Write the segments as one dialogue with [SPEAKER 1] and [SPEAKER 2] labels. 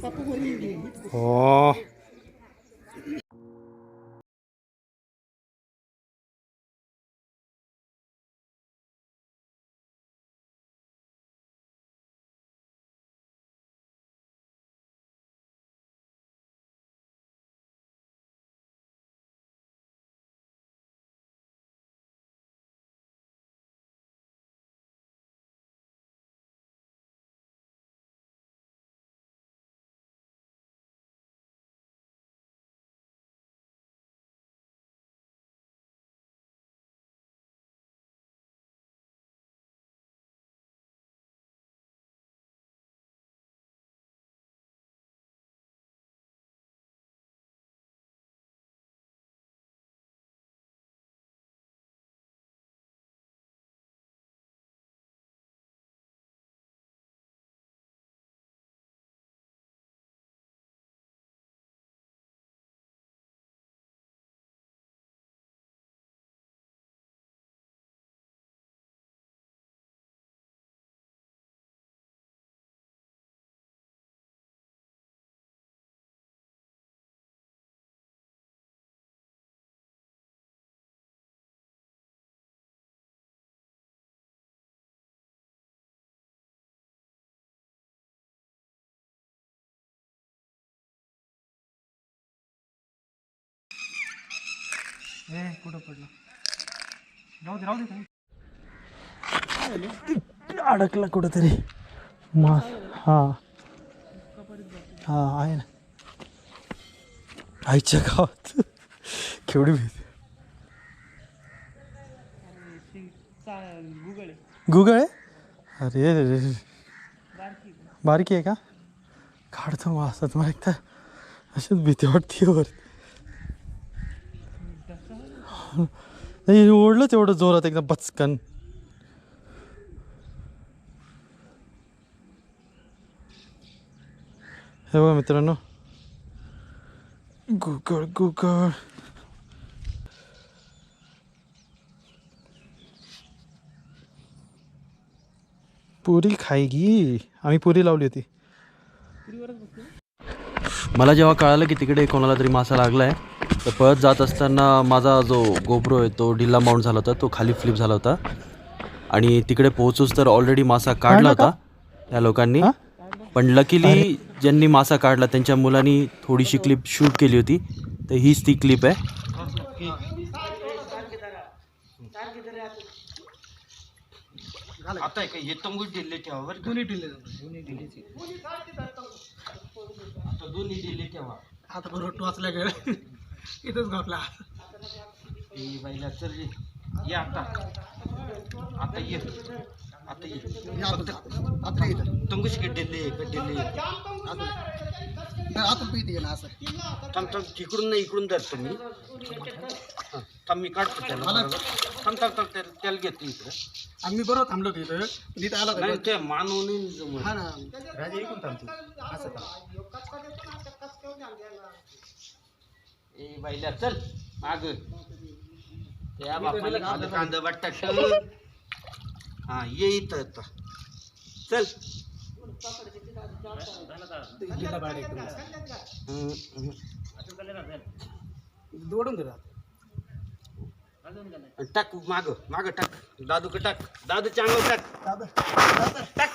[SPEAKER 1] हो
[SPEAKER 2] कुठं पडलं राहू दे
[SPEAKER 1] अडकला कुठंतरी मास हा हा आहे ना आईच्या गावात केवढी भीती गुगळ आहे अरे बारकी आहे का काढतो मासात मला एकदा अशीच भीती वाटते वर नाही ओढलं तेवढं जोरात एकदम पचकन हे बघा मित्रांनो गुगळ गुगळ पुरी खायगी आम्ही पुरी लावली होती मला जेव्हा कळालं की तिकडे कोणाला तरी मासा लागला आहे तर पळत जात असताना माझा जो गोप्रो आहे तो ढिल्ला माउंट झाला होता तो खाली फ्लिप झाला होता आणि तिकडे पोहोचूच तर ऑलरेडी मासा काढला होता त्या लोकांनी पण लकीली ज्यांनी मासा काढला त्यांच्या मुलांनी थोडीशी क्लिप शूट केली होती तर हीच ती क्लिप आहे
[SPEAKER 2] आता काय हे तंगूच दिले ठेवा दोन्ही दिले आता दोन्ही दिले ठेवा आता बरोबर टोचला गेला इथंच घातला बाईला चल ये आता आता ये आता ये आता तंगूच गड्डेले आता पीते ना असं थांब तिकडून नाही इकडून धरतो मी थांब मी काढतो त्याला थांब त्याला घेतो इकडं आम्ही बरोबर थांबलो तिथं तिथं आला नाही ते मानवून हा ना राजा इकडून थांबतो असं ए बाईला चल माग त्या बापाला कांदा वाटता हा ये इथं आता चल दोडून दे टाक माग टाक दादू का टाक दादू चांगलं टाक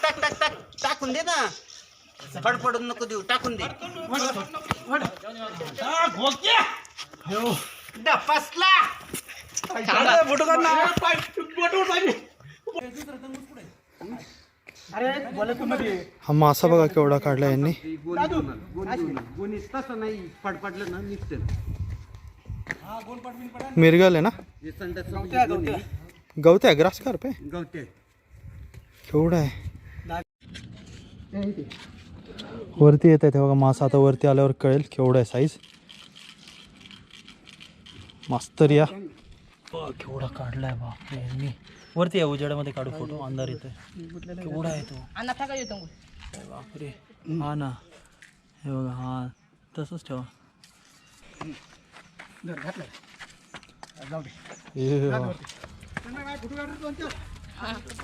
[SPEAKER 2] टाकून दे ना फडफडून नको देऊ टाकून दे फसला
[SPEAKER 1] हा मासा बघा केवढा काढला यांनी
[SPEAKER 2] गोणी तसं नाही फडफडलं ना निघते
[SPEAKER 1] मिरगल आहे ना गवते ग्रास कार्प आहे
[SPEAKER 2] गवते
[SPEAKER 1] केवढा आहे वरती येत आहे ते बघा मासा आता वरती आल्यावर कळेल केवढा आहे साईज मास्तर या केवढा काढलाय बापरे यांनी वरती या उजेडामध्ये काढू फोटो अंधार येतोय केवढा आहे तो बापरे हा ना हे बघा हा तसंच ठेवा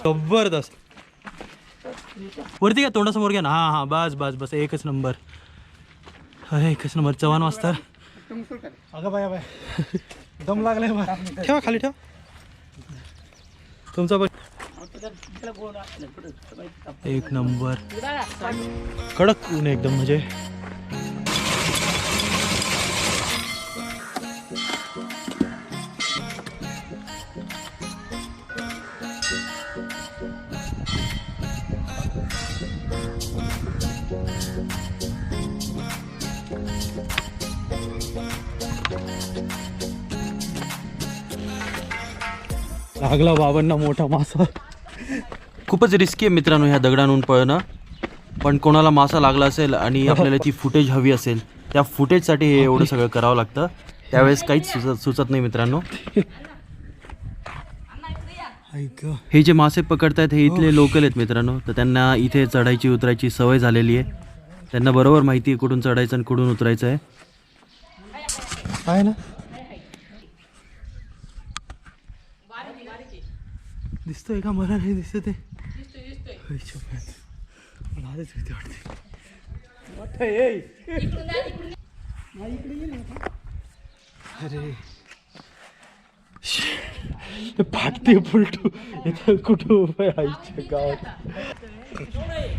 [SPEAKER 1] जबरदस्त वरती घ्या तोंडासमोर घ्या ना हा बस एकच नंबर अरे कसं नंबर चव्हाण मास्तर.
[SPEAKER 2] अगं बाय बाय दम लागलाय बा.
[SPEAKER 1] ठेवा खाली ठेवा तुमचा पण. एक नंबर कडक ऊन एकदम म्हणजे. लागला बाबांना मोठा मासा. खूपच रिस्की आहे मित्रांनो ह्या दगडांहून पळणं. पण कोणाला मासा लागला असेल आणि आपल्याला ती फुटेज हवी असेल त्या फुटेजसाठी हे एवढं सगळं करावं लागतं. त्यावेळेस काहीच सुचत नाही मित्रांनो. हे जे मासे पकडतायत हे इथले लोकल आहेत मित्रांनो. तर त्यांना इथे चढायची उतरायची सवय झालेली आहे. त्यांना बरोबर माहिती आहे कुठून चढायचं आणि कुठून उतरायचं आहे ना. दिसतोय का? मला नाही दिसत ते. मला आधीच भीती वाटते. अरे फाटते पुलटू इथं कुठं उभं आहे आईच्या गावात.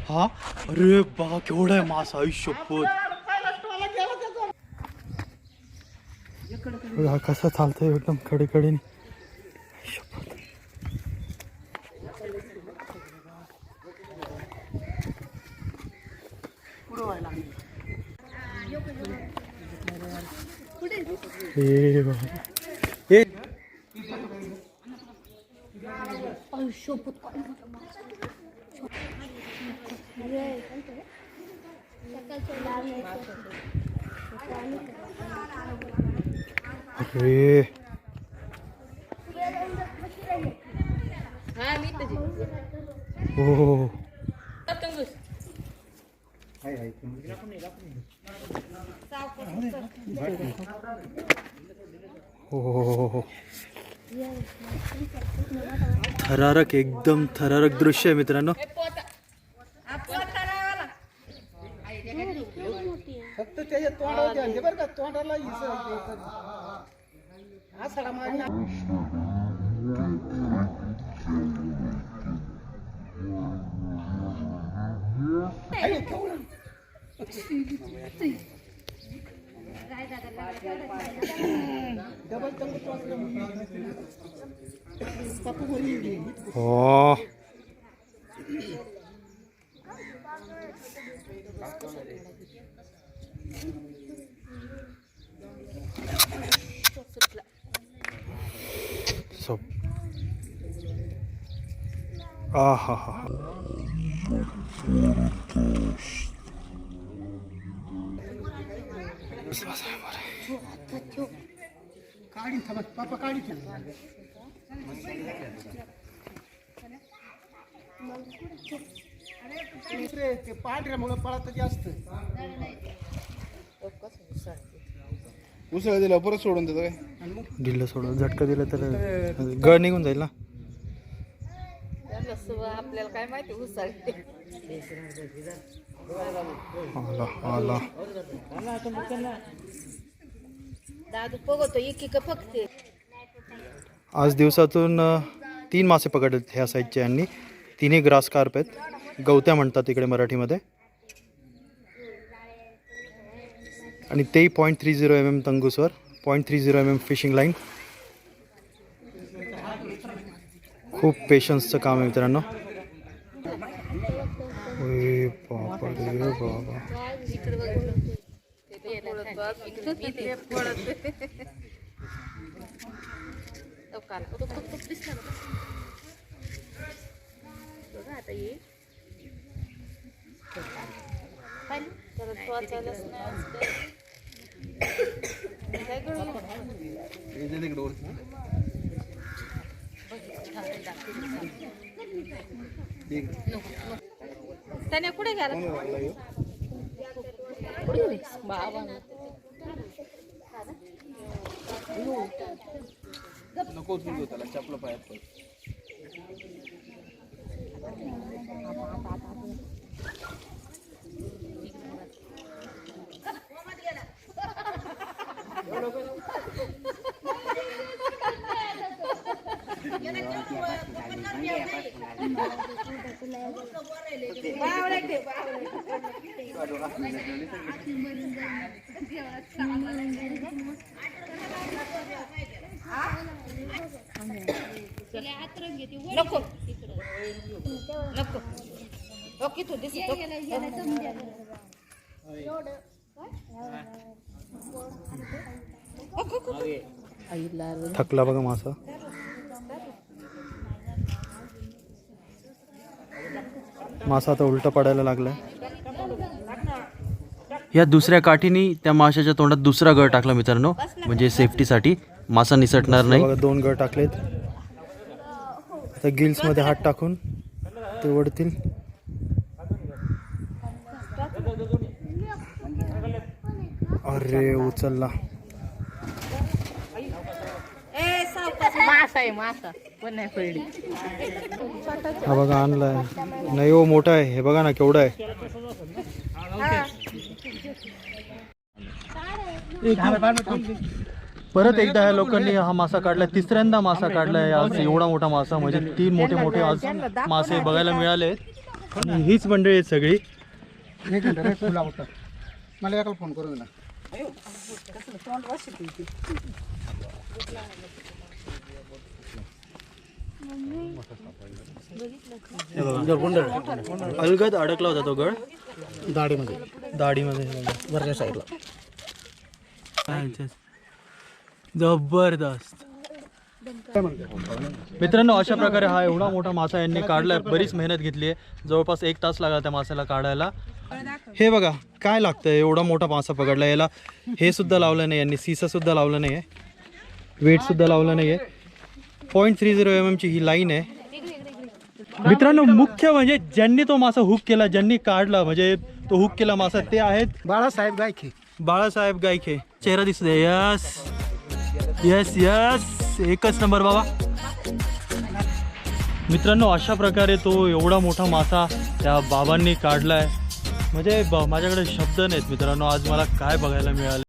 [SPEAKER 1] हा अरे बा केवढा आहे मासा. आयुष्यपत कसा चालतंय एकदम कडेकडेने. हे अरे हो हो थरारक एकदम थरारक दृश्य आहे मित्रांनो.
[SPEAKER 2] फक्त त्याच्या तोंडावर बरं का. तोंडाला
[SPEAKER 1] हो सब आहा हा
[SPEAKER 2] काढी पापा काढी ते पांढऱ्यामुळे पळत जास्त.
[SPEAKER 3] उसळ दिला परत सोडून देतो काय.
[SPEAKER 1] दिलं सोडून झटका दिला तर गळ निघून जाईल ना.
[SPEAKER 4] आपल्याला काय माहिती उसळ.
[SPEAKER 1] आला आला
[SPEAKER 4] दादू बघतो एक फक्त.
[SPEAKER 1] आज दिवसातून 3 मासे पकडलेत ह्या साईजचे यांनी. 3 ग्रास कार्प आहेत. गवत्या म्हणतात इकडे मराठीमध्ये. आणि ते 0.30 mm तंगूसवर 0.30 mm फिशिंग लाईन. खूप पेशन्सचं काम आहे मित्रांनो. ओय बाबा रे बाबा.
[SPEAKER 4] त्याने कुठे गेला बाबा.
[SPEAKER 3] नको उचलू त्याला चपला पायात.
[SPEAKER 4] नको नको ओके तू दिसतो
[SPEAKER 3] थकला बघा मासा. मासा आता उलटा पडायला लागलाय.
[SPEAKER 1] या दुसऱ्या काठीने त्या माशाच्या तोंडात दुसरा गळ टाकला मित्रांनो, म्हणजे सेफ्टीसाठी मासा निसटणार नाही.
[SPEAKER 3] बघा 2 गळ टाकलेत. आता गिल्स मध्ये हात टाकून ते ओढतील. अरे उचलला.
[SPEAKER 4] मासा आहे मासा पण नाही पडली.
[SPEAKER 3] हा बघा आणलाय. नाही हो मोठा आहे. हे बघा ना केवढा आहे.
[SPEAKER 1] परत एकदा ह्या लोकांनी हा मासा काढलाय. तिसऱ्यांदा मासा काढलाय आज. एवढा मोठा मासा म्हणजे 3 मोठे मोठे आज मासे बघायला मिळाले. आणि हीच मंडळी आहेत सगळी.
[SPEAKER 2] मला एकाला फोन करून दिला.
[SPEAKER 1] अलगद अडकला होता तो गळ
[SPEAKER 2] दाढीमध्ये
[SPEAKER 1] दाढीमध्ये.
[SPEAKER 2] वरच्या साईडला.
[SPEAKER 1] जबरदस्त. मित्रांनो अशा प्रकारे हा एवढा मोठा मासा यांनी काढलाय. बरीच मेहनत घेतली आहे. जवळपास 1 तास लागला त्या माशाला काढायला.
[SPEAKER 3] हे बघा काय लागतं. एवढा मोठा मासा पकडला. याला हे सुद्धा लावलं नाही यांनी. सीसा सुद्धा लावलं नाही आहे. वेट सुद्धा लावलं नाही आहे. 0.30 mm ची ही लाईन आहे.
[SPEAKER 1] मित्रांनो मुख्य म्हणजे ज्यांनी तो मासा हुक केला, ज्यांनी काढला म्हणजे तो हुक केला मासा, ते आहेत
[SPEAKER 2] बाळासाहेब गायखे.
[SPEAKER 1] बाळासाहेब गायखे. चेहरा दिसतोय. यस यस यस, एकच नंबर बाबा. मित्रांनो अशा प्रकारे तो एवढा मोठा मासा त्या बाबांनी काढलाय. म्हणजे माझ्याकडे शब्द नाहीत मित्रांनो. आज मला काय बघायला मिळाले.